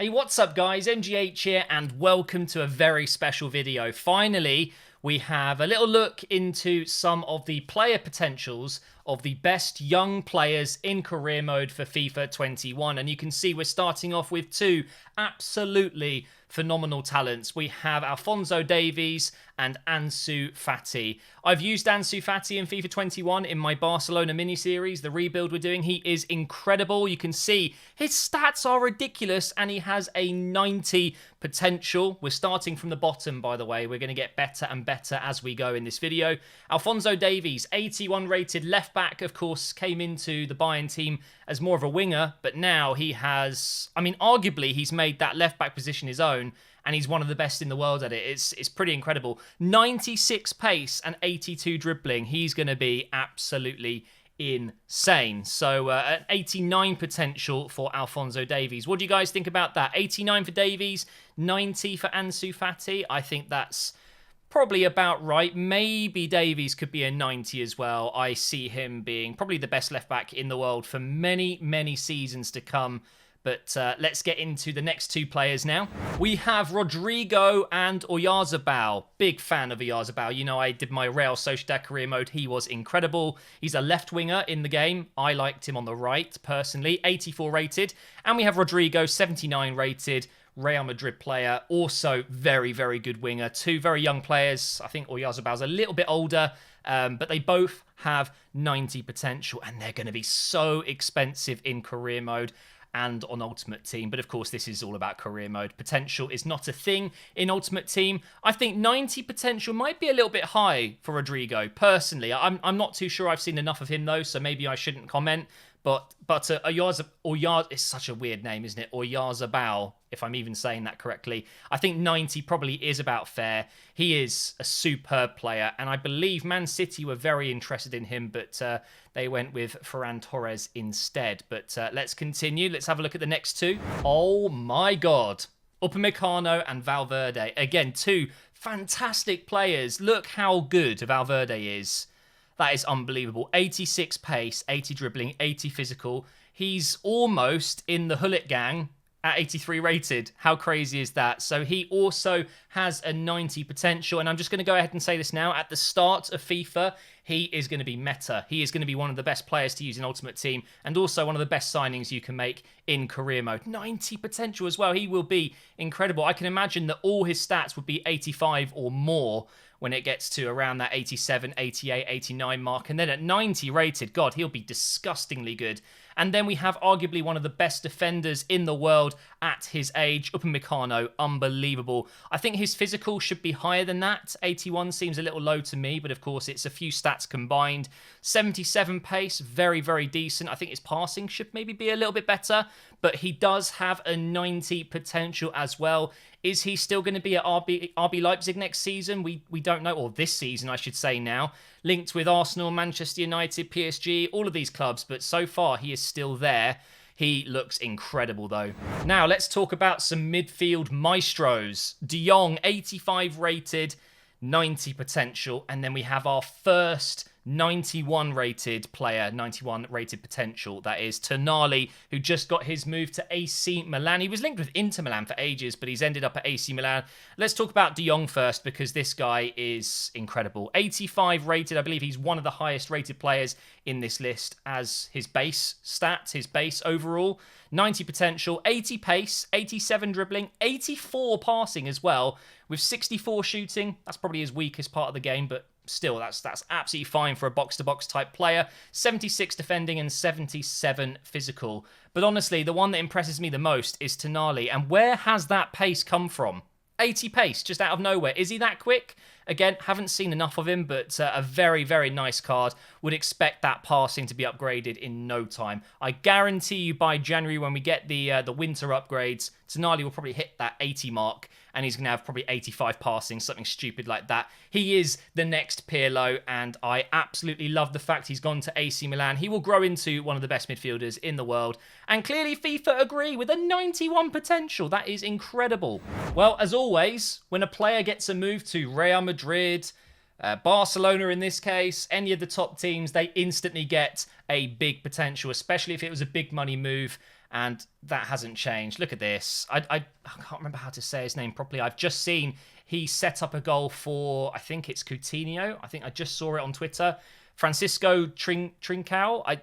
Hey, what's up guys? MGH here and welcome to a very special video. Finally, we have a little look into some of the player potentials of the best young players in career mode for FIFA 21. And you can see we're starting off with two absolutely phenomenal talents. We have Alphonso Davies and Ansu Fati. I've used Ansu Fati in FIFA 21 in my Barcelona mini-series, the rebuild we're doing. He is incredible. You can see his stats are ridiculous and he has a 90 potential. We're starting from the bottom, by the way. We're going to get better and better as we go in this video. Alphonso Davies, 81 rated left back, of course, came into the Bayern team as more of a winger, but now he has, arguably he's made that left back position his own, and he's one of the best in the world at it. It's pretty incredible. 96 pace and 82 dribbling. He's going to be absolutely insane. So an 89 potential for Alphonso Davies. What do you guys think about that? 89 for Davies, 90 for Ansu Fati. I think that's probably about right. Maybe Davies could be a 90 as well. I see him being probably the best left back in the world for many, many seasons to come. But let's get into the next two players now. We have Rodrigo and Oyarzabal. Big fan of Oyarzabal. You know, I did my Real Sociedad career mode. He was incredible. He's a left winger in the game. I liked him on the right, personally. 84 rated. And we have Rodrigo, 79 rated. Real Madrid player. Also very, very good winger. Two very young players. I think Oyarzabal's a little bit older. But they both have 90 potential. And they're going to be so expensive in career mode and on Ultimate Team. But of course, this is all about career mode. Potential is not a thing in Ultimate Team. I think 90 potential might be a little bit high for Rodrigo, personally. I'm not too sure. I've seen enough of him, though, so maybe I shouldn't comment. But it's such a weird name, isn't it? Oyarzabal, if I'm even saying that correctly. I think 90 probably is about fair. He is a superb player, and I believe Man City were very interested in him, but they went with Ferran Torres instead. But let's continue. Let's have a look at the next two. Oh my God. Upamecano and Valverde. Again, two fantastic players. Look how good Valverde is. That is unbelievable. 86 pace, 80 dribbling, 80 physical. He's almost in the Hullet gang at 83 rated. How crazy is that? So he also has a 90 potential. And I'm just going to go ahead and say this now. At the start of FIFA, he is going to be meta. He is going to be one of the best players to use in Ultimate Team and also one of the best signings you can make in career mode. 90 potential as well. He will be incredible. I can imagine that all his stats would be 85 or more when it gets to around that 87, 88, 89 mark. And then at 90 rated, God, he'll be disgustingly good. And then we have arguably one of the best defenders in the world at his age, Upamecano. Unbelievable. I think his physical should be higher than that. 81 seems a little low to me, but of course it's a few stats combined. 77 pace, very, very decent. I think his passing should maybe be a little bit better, but he does have a 90 potential as well. Is he still going to be at RB Leipzig next season? We don't know, or this season, I should say now. Linked with Arsenal, Manchester United, PSG, all of these clubs, but so far he is still there. He looks incredible, though. Now, let's talk about some midfield maestros. De Jong, 85 rated, 90 potential, and then we have our first 91 rated player, 91 rated potential. That is Tonali, who just got his move to AC Milan. He was linked with Inter Milan for ages, but he's ended up at AC Milan. Let's talk about De Jong first, because this guy is incredible. 85 rated. I believe he's one of the highest rated players in this list as his base stats, his base overall. 90 potential, 80 pace, 87 dribbling, 84 passing as well, with 64 shooting. That's probably his weakest part of the game, but still, that's absolutely fine for a box-to-box type player. 76 defending and 77 physical. But honestly, the one that impresses me the most is Tonali. And where has that pace come from? 80 pace, just out of nowhere. Is he that quick? Again, haven't seen enough of him, but a very, very nice card. Would expect that passing to be upgraded in no time. I guarantee you by January, when we get the winter upgrades, Tonali will probably hit that 80 mark, and he's going to have probably 85 passing, something stupid like that. He is the next Pirlo, and I absolutely love the fact he's gone to AC Milan. He will grow into one of the best midfielders in the world, and clearly FIFA agree with a 91 potential. That is incredible. Well, as always, when a player gets a move to Real Madrid, Barcelona in this case, any of the top teams, they instantly get a big potential, especially if it was a big money move. and that hasn't changed. Look at this. I can't remember how to say his name properly. I've just seen he set up a goal for, I think it's Coutinho. I think I just saw it on Twitter. Francisco Trincao.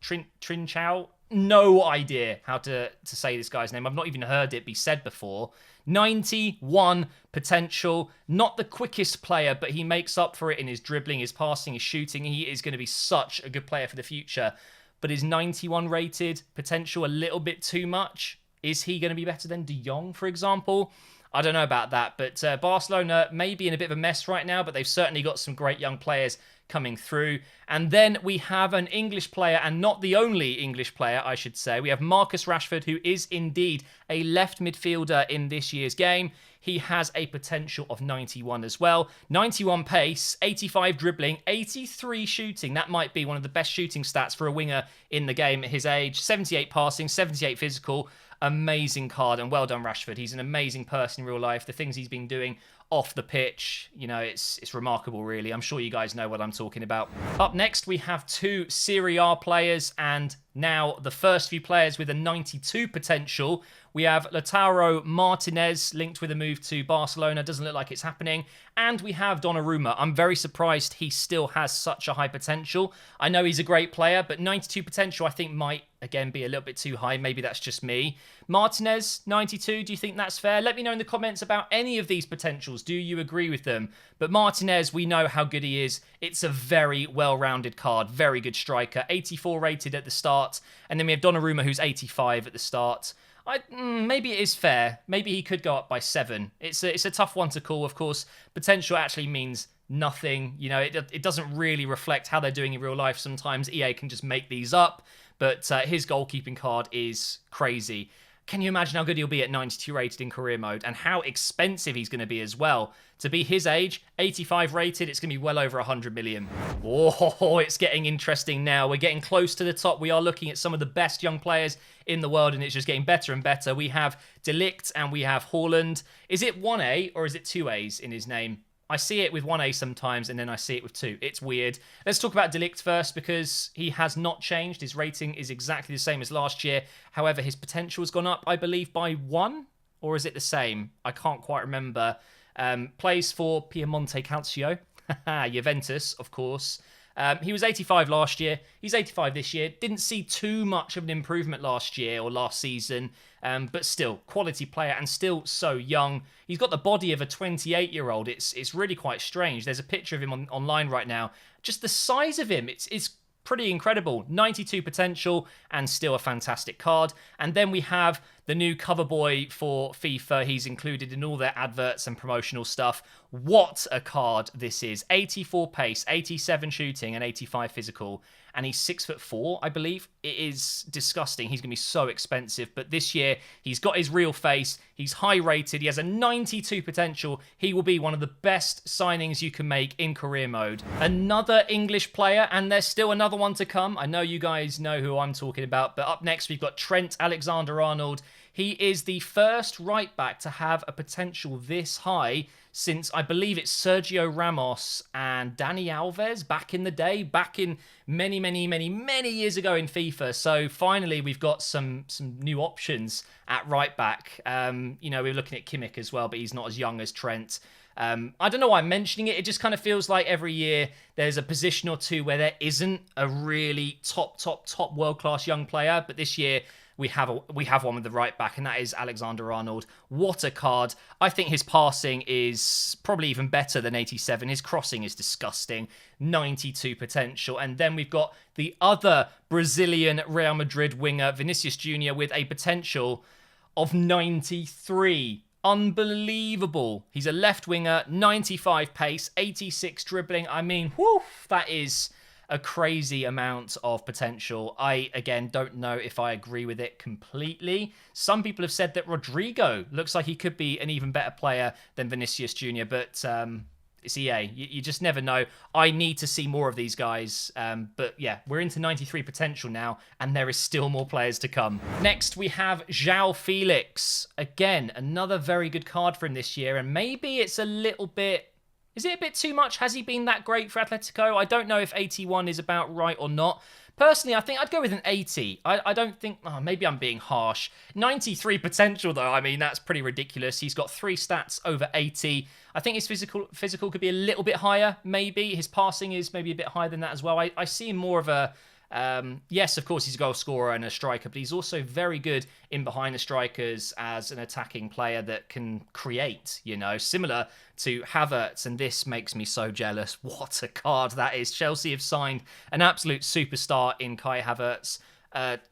Trincao. No idea how to say this guy's name. I've not even heard it be said before. 91 potential. Not the quickest player, but he makes up for it in his dribbling, his passing, his shooting. He is going to be such a good player for the future. But is 91 rated potential a little bit too much? Is he going to be better than De Jong, for example? I don't know about that, but Barcelona may be in a bit of a mess right now, but they've certainly got some great young players coming through. And then we have an English player, and not the only English player, I should say. We have Marcus Rashford, who is indeed a left midfielder in this year's game. He has a potential of 91 as well. 91 pace, 85 dribbling, 83 shooting. That might be one of the best shooting stats for a winger in the game at his age. 78 passing, 78 physical. Amazing card, and well done, Rashford. He's an amazing person in real life. The things he's been doing off the pitch, you know, it's remarkable, really. I'm sure you guys know what I'm talking about. Up next, we have two Serie A players, and now the first few players with a 92 potential. We have Lautaro Martinez linked with a move to Barcelona. Doesn't look like it's happening. And we have Donnarumma. I'm very surprised he still has such a high potential. I know he's a great player, but 92 potential I think might, again, be a little bit too high. Maybe that's just me. Martinez, 92. Do you think that's fair? Let me know in the comments about any of these potentials. Do you agree with them? But Martinez, we know how good he is. It's a very well-rounded card. Very good striker. 84 rated at the start. And then we have Donnarumma, who's 85 at the start. Maybe it is fair. Maybe he could go up by 7. It's a tough one to call, of course. Potential actually means nothing. You know, it doesn't really reflect how they're doing in real life. Sometimes EA can just make these up. But his goalkeeping card is crazy. Can you imagine how good he'll be at 92 rated in career mode? And how expensive he's going to be as well. To be his age, 85 rated, it's going to be well over 100 million. Oh, it's getting interesting now. We're getting close to the top. We are looking at some of the best young players in the world, and it's just getting better and better. We have De Ligt and we have Haaland. Is it 1A or is it 2As in his name? I see it with 1A sometimes, and then I see it with 2. It's weird. Let's talk about De Ligt first, because he has not changed. His rating is exactly the same as last year. However, his potential has gone up, I believe, by 1. Or is it the same? I can't quite remember. Plays for Piemonte Calcio. Juventus, of course. He was 85 last year. He's 85 this year. Didn't see too much of an improvement last year or last season. But still, quality player and still so young. He's got the body of a 28-year-old. It's really quite strange. There's a picture of him online right now. Just the size of him, it's pretty incredible. 92 potential and still a fantastic card. And then we have the new cover boy for FIFA. He's included in all their adverts and promotional stuff. What a card this is. 84 pace, 87 shooting, and 85 physical. And he's 6'4", I believe. It is disgusting. He's going to be so expensive. But this year, he's got his real face. He's high rated. He has a 92 potential. He will be one of the best signings you can make in career mode. Another English player, and there's still another one to come. I know you guys know who I'm talking about. But up next, we've got Trent Alexander-Arnold. He is the first right back to have a potential this high since, I believe it's Sergio Ramos and Dani Alves back in the day, back in many years ago in FIFA. So finally, we've got some new options at right back. You know, we're looking at Kimmich as well, but he's not as young as Trent. I don't know why I'm mentioning it. It just kind of feels like every year there's a position or two where there isn't a really top world-class young player. But this year, we have one with the right back, and that is Alexander-Arnold. What a card. I think his passing is probably even better than 87. His crossing is disgusting. 92 potential. And then we've got the other Brazilian Real Madrid winger, Vinicius Jr., with a potential of 93. Unbelievable. He's a left winger, 95 pace, 86 dribbling. I mean, whew, that is a crazy amount of potential. I, again, don't know if I agree with it completely. Some people have said that Rodrigo looks like he could be an even better player than Vinicius Jr., but it's EA. You just never know. I need to see more of these guys. But yeah, we're into 93 potential now, and there is still more players to come. Next, we have João Felix. Again, another very good card for him this year, and maybe it's a little bit Is it a bit too much? Has he been that great for Atletico? I don't know if 81 is about right or not. Personally, I think I'd go with an 80. I don't think... Oh, maybe I'm being harsh. 93 potential, though. I mean, that's pretty ridiculous. He's got 3 stats over 80. I think his physical could be a little bit higher, maybe. His passing is maybe a bit higher than that as well. I see him more of a... yes, of course, he's a goal scorer and a striker, but he's also very good in behind the strikers as an attacking player that can create, you know, similar to Havertz, and this makes me so jealous. What a card that is. Chelsea have signed an absolute superstar in Kai Havertz.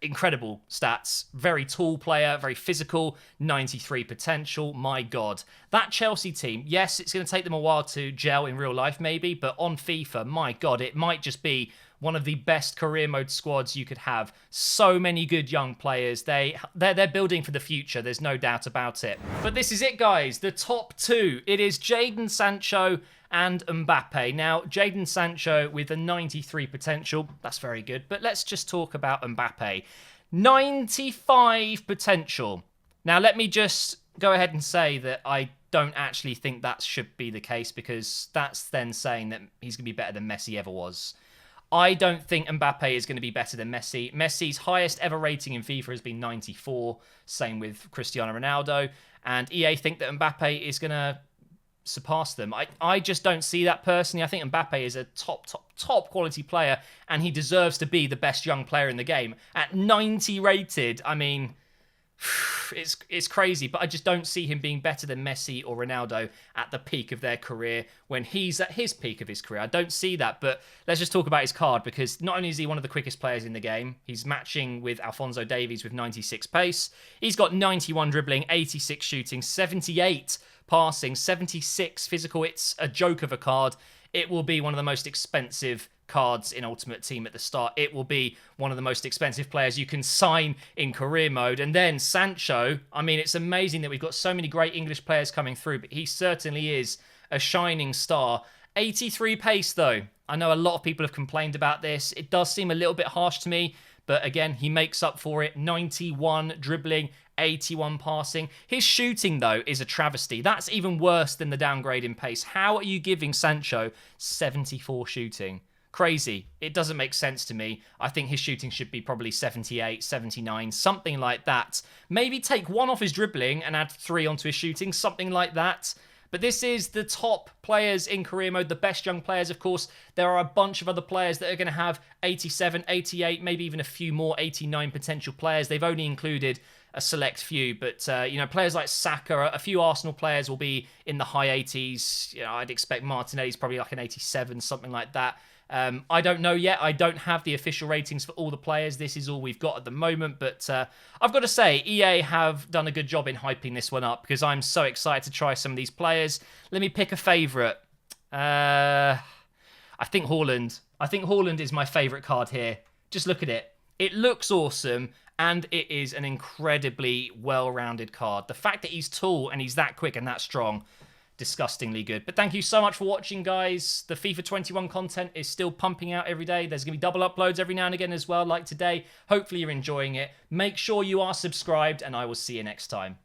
Incredible stats. Very tall player, very physical, 93 potential. My God. That Chelsea team, yes, it's going to take them a while to gel in real life maybe, but on FIFA, my God, it might just be one of the best career mode squads you could have. So many good young players. They're building for the future. There's no doubt about it. But this is it, guys. The top 2. It is Jadon Sancho and Mbappe. Now, Jadon Sancho with a 93 potential. That's very good. But let's just talk about Mbappe. 95 potential. Now, let me just go ahead and say that I don't actually think that should be the case, because that's then saying that he's going to be better than Messi ever was. I don't think Mbappe is going to be better than Messi. Messi's highest ever rating in FIFA has been 94. Same with Cristiano Ronaldo. And EA think that Mbappe is going to surpass them. I just don't see that personally. I think Mbappe is a top quality player, and he deserves to be the best young player in the game. At 90 rated, I mean... It's crazy, but I just don't see him being better than Messi or Ronaldo at the peak of their career when he's at his peak of his career. I don't see that, but let's just talk about his card, because not only is he one of the quickest players in the game, he's matching with Alphonso Davies with 96 pace. He's got 91 dribbling, 86 shooting, 78 passing, 76 physical. It's a joke of a card. It will be one of the most expensive cards in Ultimate Team at the start. It will be one of the most expensive players you can sign in career mode. And then Sancho, I mean, it's amazing that we've got so many great English players coming through, but he certainly is a shining star. 83 pace, though. I know a lot of people have complained about this. It does seem a little bit harsh to me, but again, he makes up for it. 91 dribbling, 81 passing. His shooting, though, is a travesty. That's even worse than the downgrade in pace. How are you giving Sancho 74 shooting? Crazy. It doesn't make sense to me. I think his shooting should be probably 78, 79, something like that. Maybe take 1 off his dribbling and add 3 onto his shooting, something like that. But this is the top players in career mode, the best young players. Of course, there are a bunch of other players that are going to have 87, 88, maybe even a few more 89 potential players. They've only included a select few, but you know, players like Saka, a few Arsenal players will be in the high 80s. You know, I'd expect Martinelli's probably like an 87, something like that. I don't know yet. I don't have the official ratings for all the players. This is all we've got at the moment. But I've got to say, EA have done a good job in hyping this one up, because I'm so excited to try some of these players. Let me pick a favourite. I think Haaland. I think Haaland is my favourite card here. Just look at it. It looks awesome, and it is an incredibly well-rounded card. The fact that he's tall and he's that quick and that strong, disgustingly good. But thank you so much for watching, guys. The FIFA 21 content is still pumping out every day. There's going to be double uploads every now and again as well, like today. Hopefully you're enjoying it. Make sure you are subscribed, and I will see you next time.